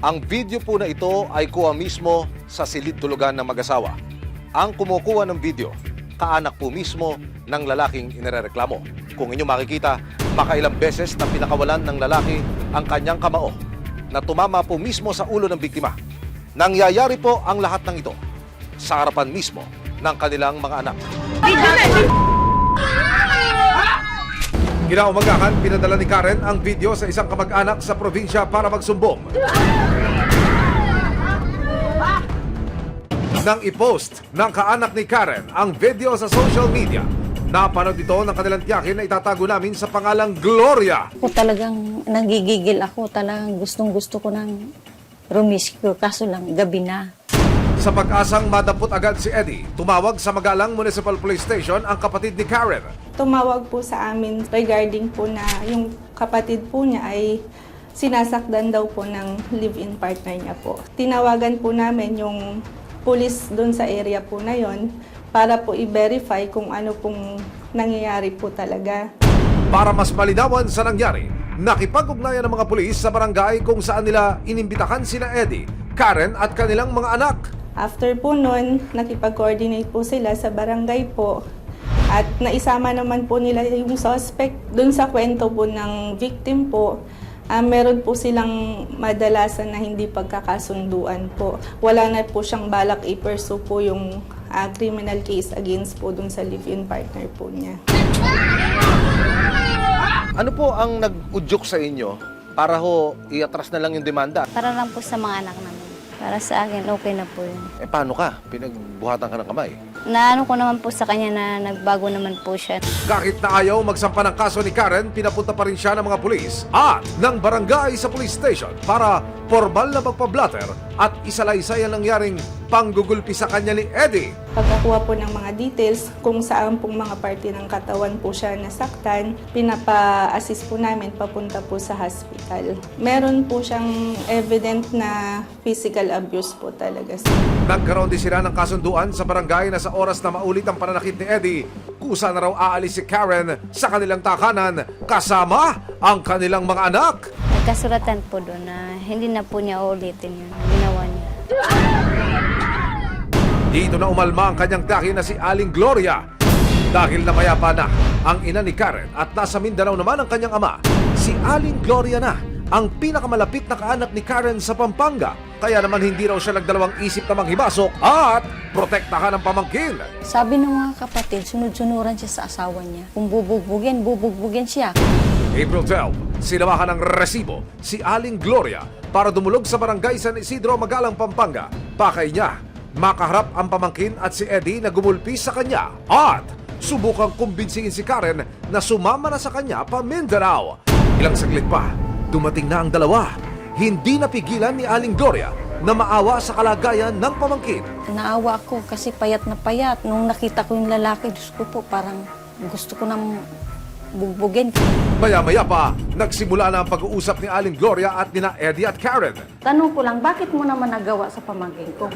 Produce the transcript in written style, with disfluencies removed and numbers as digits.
Ang video po na ito ay kuha mismo sa silid-tulugan ng mag-asawa. Ang kumukuha ng video, kaanak po mismo ng lalaking inirereklamo. Kung inyo makikita, makailang beses na pinakawalan ng lalaki ang kanyang kamao na tumama po mismo sa ulo ng biktima. Nangyayari po ang lahat ng ito sa harapan mismo ng kanilang mga anak. Kinaumagahan, pinadala ni Karen ang video sa isang kamag-anak sa probinsya para magsumbong. Nang i-post ng kaanak ni Karen ang video sa social media, napanood ito ng kanilang tiyakin na itatago namin sa pangalang Gloria. Ako talagang nagigigil ako, talagang gustong-gusto ko ng rumiskyo, kaso lang gabi na. Sa pag-asang madampot agad si Eddie, tumawag sa Magalang Municipal Police Station ang kapatid ni Karen. Tumawag po sa amin regarding po na yung kapatid po niya ay sinasakdan daw po ng live-in partner niya po. Tinawagan po namin yung police doon sa area po na yon para po i-verify kung ano pong nangyayari po talaga. Para mas malinawan sa nangyari, nakipag-ugnayan ng mga pulis sa barangay kung saan nila inimbitahan sina Eddie, Karen at kanilang mga anak. After po nun, nakipag-coordinate po sila sa barangay po at naisama naman po nila yung suspect dun sa kwento po ng victim po. Meron po silang madalasan na hindi pagkakasunduan po. Wala na po siyang balak i-pursue po yung criminal case against po dun sa live-in partner po niya. Ano po ang nag-udyok sa inyo para ho iatras na lang yung demanda? Para lang po sa mga anak namin. Para sa akin, okay na po yun. Paano ka? Pinagbuhatan ka ng kamay. Naano ko naman po sa kanya na nagbago naman po siya. Kahit na ayaw magsampa ng kaso ni Karen, pinapunta pa rin siya ng mga pulis at ng barangay sa police station para formal na magpa-blatter at isalaysay ang nangyaring panggugulpi sa kanya ni Eddie. Pagkakuha po ng mga details kung saan pong mga parte ng katawan po siya nasaktan, pinapa-assist po namin papunta po sa hospital. Meron po siyang evident na physical abuse po talaga. Nagkaroon din sila ng kasunduan sa barangay na sa oras na maulit ang pananakit ni Eddie, kusa na raw aalis si Karen sa kanilang takanan kasama ang kanilang mga anak. Nagkasuratan po doon na hindi na po niya ulitin yun. Ginawa niya. Dito na umalma ang kanyang tiyakin na si Aling Gloria. Dahil namayapa na ang ina ni Karen at nasa Mindanao naman ang kanyang ama, si Aling Gloria na ang pinakamalapit na kaanak ni Karen sa Pampanga. Kaya naman hindi raw siya nagdalawang isip na manghibasok at protektahan ang pamangkin. Sabi ng mga kapatid, sunod-sunuran siya sa asawa niya. Kung bubugbugin siya. April 12, sinamahan ng resibo si Aling Gloria para dumulog sa barangay San Isidro, Magalang, Pampanga. Pakay niya, makaharap ang pamangkin at si Eddie na gumulpi sa kanya at subukang kumbinsihin si Karen na sumama na sa kanya pa Mindanao. Ilang saglit pa, dumating na ang dalawa. Hindi napigilan ni Aling Gloria na maawa sa kalagayan ng pamangkin. Naawa ako kasi payat na payat. Nung nakita ko yung lalaki, Diyos ko po, parang gusto ko nang bugbugin. Maya-maya pa, nagsimula na ang pag-uusap ni Aling Gloria at nina Eddie at Karen. Tanong ko lang, bakit mo naman nagawa sa pamangkin ko?